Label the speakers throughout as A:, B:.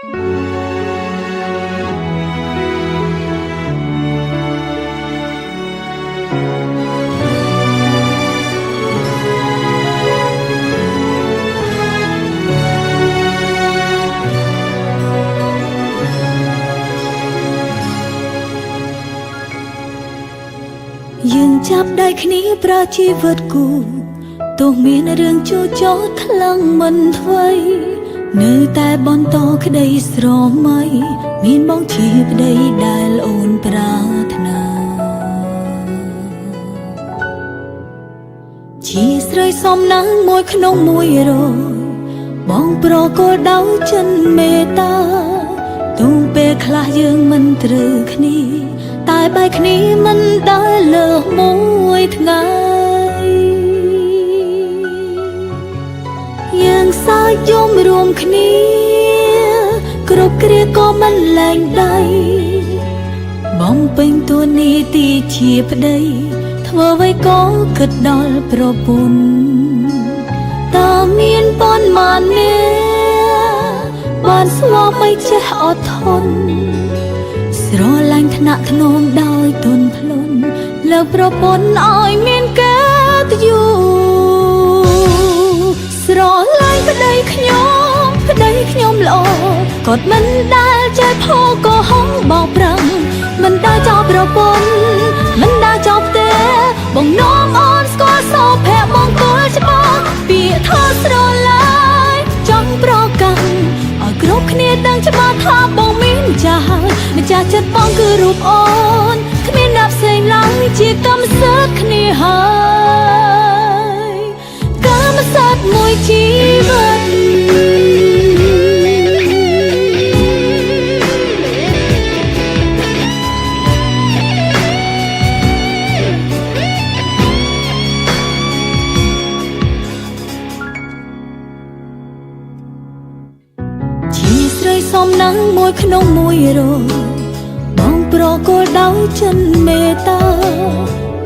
A: យើងចាប់ដៃគ្នាប្រើជីវិតគូទោះមានរឿងជួចោតខ្លាំងមិនថ្មីនៅតែបន្តក្តីស្រមៃមានបងជាប្តីដែលអូនប្រាថ្នាជាស្រីសំណាងមួយក្នុង100បងប្រកល់ដោយចិនមេត្តាទូពេលខ្លះយើងមិនត្រូវគ្នាតែបែកគ្នាមិនដែលលើសមួយថ្ងៃយើងសាយយំរួមគ្នាគ្រប់គ្រាក៏មិនលែងដៃបំពេញតួនាទីជាប្តីធ្វើអ្វីក៏គិតដល់ប្រពន្ធតើមានប៉ុន្មានអ្នកបានស្លាប់មិនចេះអត់ធន់ស្រឡាញ់ថ្នាក់ធ្នមដោយទន់ភ្លន់លើប្រពន្ធឲ្យមានកិត្តិយសស្រឡាញ់ប្តីខ្ញុំល្អគាត់មិនដែលចេះផោកុហកបោកប្រាំងមិនដែលចោលប្រពន្ធមិនដែលចោលផ្ទះបងនាំអូនស្គាល់សោភ័ក្រមង្គលច្បាស់ពាក្យថាស្រឡាញ់ចង់ប្រកាន់ឲ្យគ្រប់គ្នាដឹងច្បាស់ថាបងមានម្ចាស់ហើយម្ចាស់ចិត្តបងគឺរូបអូនគ្មានអ្នកផ្សេងឡើយជាកម្មសិទ្ធិគ្នាហើយកម្មសិទ្ធិមួយជីវិតសំណាងមួយក្នុង100បងប្រកល់ដោយចិនមេត្តា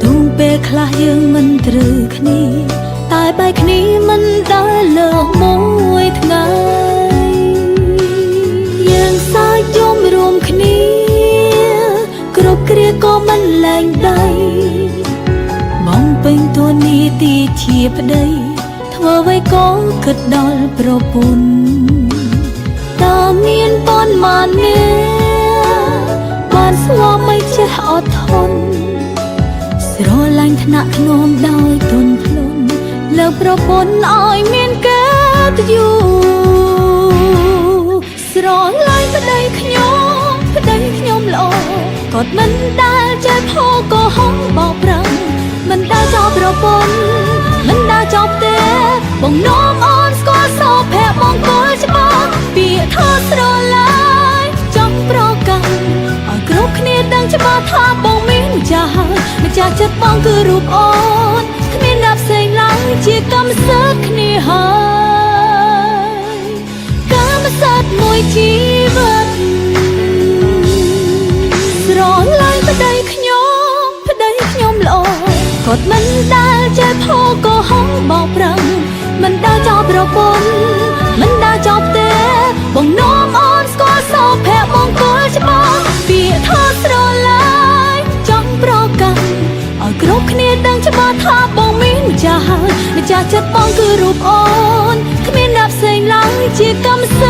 A: ទូពេលខ្លះយើងមិនត្រូវគ្នាតែបែកគ្នាមិនដែលលើសមួយថ្ងៃយើងសាយយំរួមគ្នាគ្រប់គ្រាក៏មិនលែងដៃបំពេញតួនាទីជាប្តីធ្វើអ្វីក៏គិតដល់ប្រពន្ធតើមានប៉ុន្មានអ្នកបានស្លាប់មិនចេះអត់ធន់ស្រឡាញ់ថ្នាក់ធ្នមដោយទន់ភ្លន់លើប្រពន្ធឲ្យមានកិត្តិយសស្រឡាញ់ប្តីខ្ញុំល្អគាត់មិនដែលចេះផោកុហកបោកប្រាំងមិនដែលចោលប្រពន្ធមិនដែលចោលផ្ទះបងនាំអូនស្គាល់សោភ័ក្រមង្គលច្បាស់ពាក្យថាស្រឡាញ់ចង់ប្រកាន់ឲ្យគ្រប់គ្នាដឹងច្បាស់ថាបងមានម្ចាស់ហើយម្ចាស់ចិត្តបងគឺរូបអូនគ្មានអ្នកផ្សេងឡើយជាកម្មសិទ្ធិគ្នាហើយកម្មសិទ្ធិមួយជីវិតស្រឡាញ់ប្តីខ្ញុំល្អគាត់មិនដែលចេះផោកុហកបោកប្រាំងមិនដែលចោលប្រពន្ធមិនដែលចោលផ្ទះបងនាំអូនស្គាល់សោភ័ក្រមង្គលច្បាស់ពាក្យថាស្រឡាញ់ចង់ប្រកាន់ឲ្យគ្រប់គ្នាដឹងច្បាស់ថាបងមានម្ចាស់ហើយម្ចាស់ចិត្តបងគឺរូបអូនគ្មានអ្នកផ្សេងឡើយជាកម្មសិ